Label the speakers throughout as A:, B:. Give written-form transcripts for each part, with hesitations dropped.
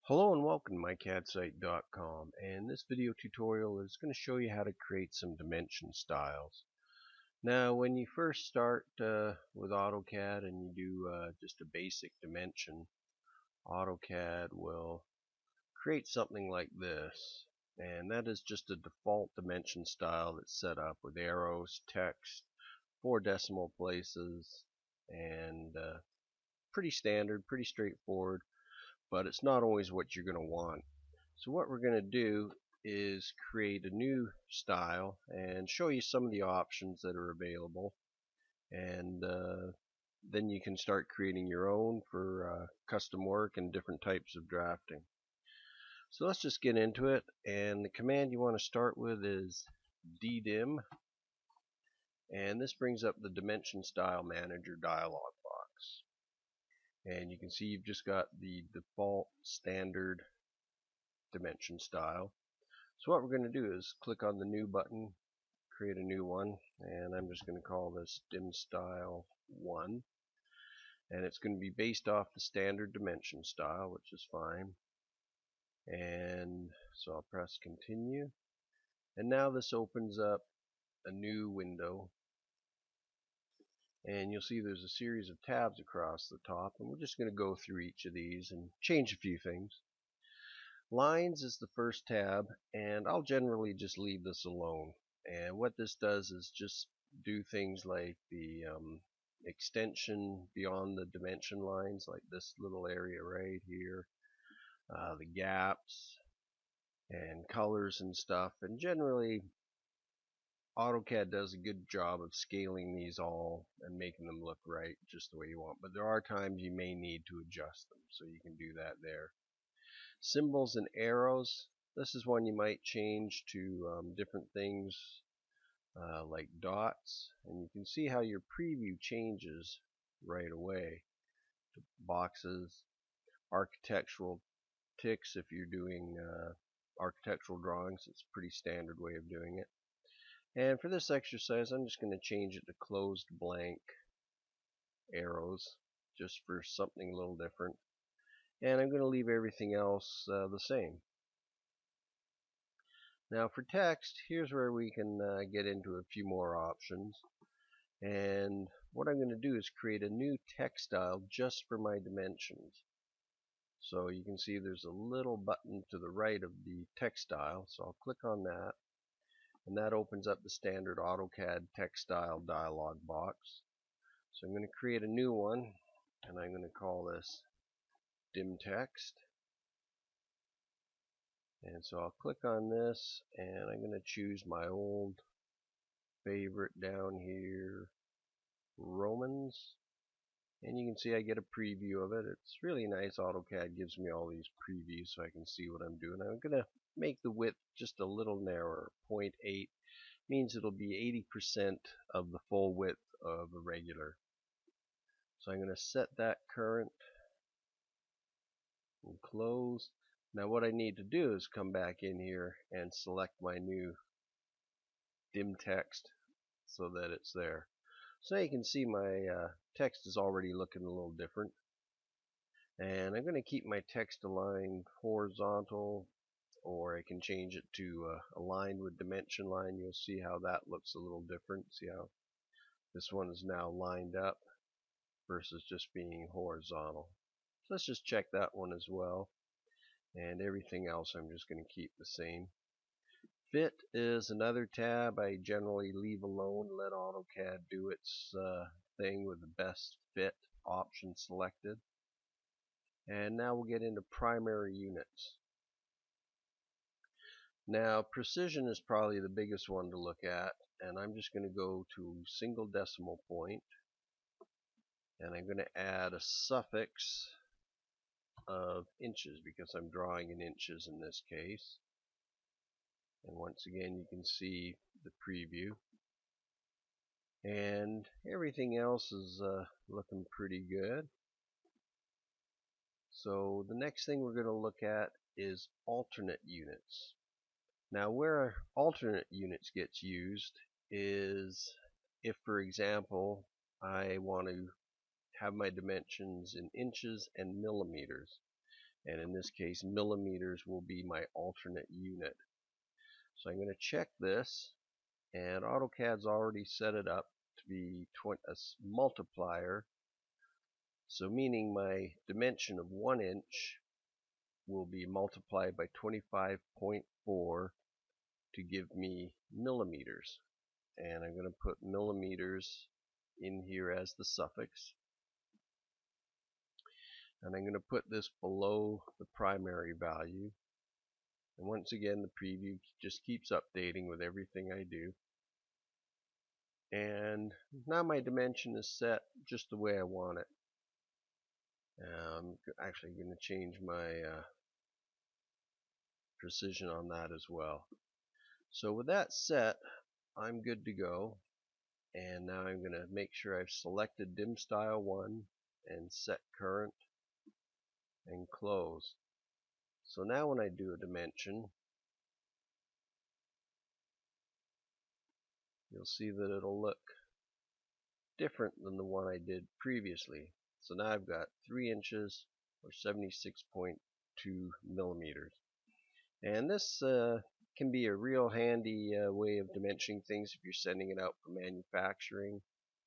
A: Hello and welcome to mycadsite.com, and this video tutorial is going to show you how to create some dimension styles. Now when you first start with AutoCAD and you do just a basic dimension, AutoCAD will create something like this, and that is just a default dimension style that's set up with arrows, text, 4 decimal places, and pretty standard, pretty straightforward, but it's not always what you're going to want. So what we're going to do is create a new style and show you some of the options that are available, and then you can start creating your own for custom work and different types of drafting. So let's just get into it, and the command you want to start with is ddim, and this brings up the Dimension Style Manager dialog box, and you can see you've just got the default standard dimension style. So what we're going to do is click on the new button, create a new one, and I'm just going to call this dim style 1, and it's going to be based off the standard dimension style, which is fine. And so I'll press continue, and now this opens up a new window, and you'll see there's a series of tabs across the top, and we're just going to go through each of these and change a few things. Lines is the first tab, and I'll generally just leave this alone. And what this does is just do things like the extension beyond the dimension lines, like this little area right here, the gaps and colors and stuff. And generally AutoCAD does a good job of scaling these all and making them look right just the way you want, but there are times you may need to adjust them, so you can do that there. Symbols and arrows, this is one you might change to different things like dots, and you can see how your preview changes right away to boxes, architectural ticks if you're doing architectural drawings. It's a pretty standard way of doing it. And for this exercise I'm just going to change it to closed blank arrows just for something a little different, and I'm going to leave everything else the same. Now for text, here's where we can get into a few more options, and what I'm going to do is create a new text style just for my dimensions. So you can see there's a little button to the right of the text style, so I'll click on that, and that opens up the standard AutoCAD text style dialog box. So I'm going to create a new one, and I'm going to call this dim text. And so I'll click on this, and I'm going to choose my old favorite down here, Romans, and you can see I get a preview of it. It's really nice. AutoCAD gives me all these previews so I can see what I'm doing. I'm going to make the width just a little narrower. 0.8 means it'll be 80% of the full width of a regular. So I'm going to set that current and close. Now what I need to do is come back in here and select my new dim text so that it's there. So you can see my text is already looking a little different, and I'm going to keep my text aligned horizontal, or I can change it to aligned with dimension line. You'll see how that looks a little different. See how this one is now lined up versus just being horizontal. So let's just check that one as well, and everything else I'm just going to keep the same. Fit is another tab I generally leave alone, let AutoCAD do its thing with the best fit option selected. And now we'll get into primary units. Now precision is probably the biggest one to look at, and I'm just going to go to single decimal point, and I'm going to add a suffix of inches because I'm drawing in inches in this case. And once again you can see the preview, and everything else is looking pretty good. So the next thing we're going to look at is alternate units. Now where alternate units gets used is if, for example, I want to have my dimensions in inches and millimeters, and in this case millimeters will be my alternate unit. So I'm going to check this, and AutoCAD's already set it up to be a multiplier, so meaning my dimension of 1 inch will be multiplied by 25.4 to give me millimeters. And I'm going to put millimeters in here as the suffix. And I'm going to put this below the primary value. And once again, the preview just keeps updating with everything I do. And now my dimension is set just the way I want it. I'm actually going to change my precision on that as well. So with that set, I'm good to go. And now I'm going to make sure I've selected dim style 1 and set current and close. So now when I do a dimension, you'll see that it'll look different than the one I did previously. So now I've got 3 inches or 76.2 millimeters. And this can be a real handy way of dimensioning things if you're sending it out for manufacturing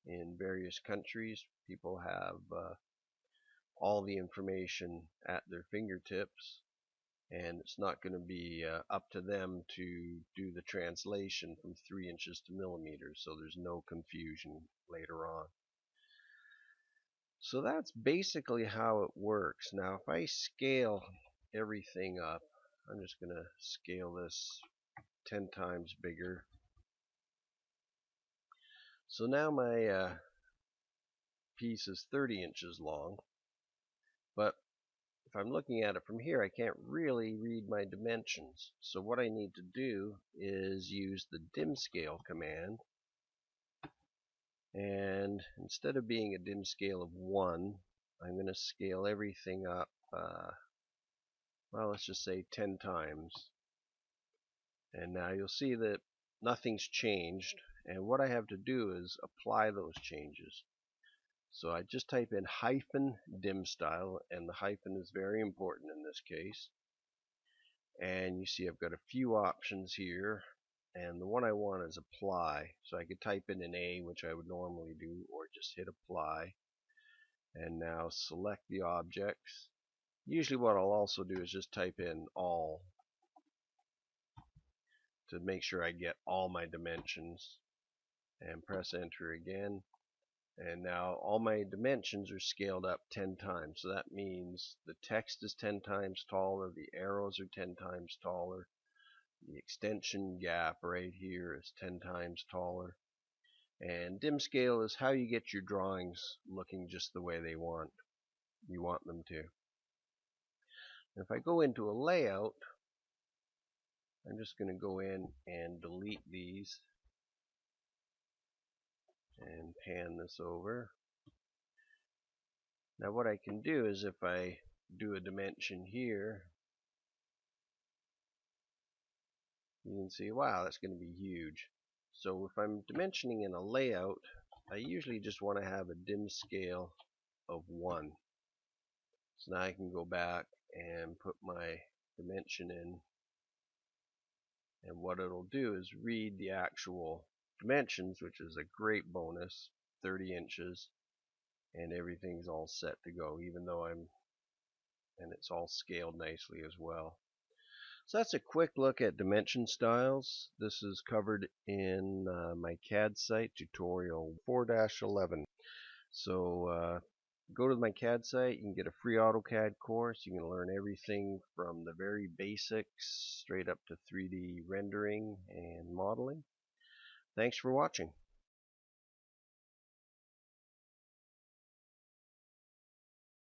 A: in various countries. People have all the information at their fingertips, and it's not going to be up to them to do the translation from 3 inches to millimeters, so there's no confusion later on. So that's basically how it works. Now if I scale everything up, I'm just going to scale this 10 times bigger. So now my piece is 30 inches long, but if I'm looking at it from here, I can't really read my dimensions. So what I need to do is use the dim scale command, and instead of being a dim scale of 1, I'm going to scale everything up, well, let's just say 10 times. And now you'll see that nothing's changed, and what I have to do is apply those changes. So I just type in hyphen dim style, and the hyphen is very important in this case. And you see I've got a few options here, and the one I want is apply. So I could type in an A, which I would normally do, or just hit apply. And now select the objects. Usually what I'll also do is just type in all to make sure I get all my dimensions, and press enter again. And now all my dimensions are scaled up 10 times. So that means the text is 10 times taller, the arrows are 10 times taller, the extension gap right here is 10 times taller. And dim scale is how you get your drawings looking just the way you want them to. And if I go into a layout, I'm just going to go in and delete these and pan this over. Now what I can do is if I do a dimension here, you can see, wow, that's going to be huge. So if I'm dimensioning in a layout, I usually just want to have a dim scale of 1. So now I can go back and put my dimension in, and what it'll do is read the actual dimensions, which is a great bonus, 30 inches, and everything's all set to go, even though and it's all scaled nicely as well. So that's a quick look at dimension styles. This is covered in my CAD site tutorial 4-11. So go to my CAD site, you can get a free AutoCAD course. You can learn everything from the very basics straight up to 3D rendering and modeling. Thanks for watching.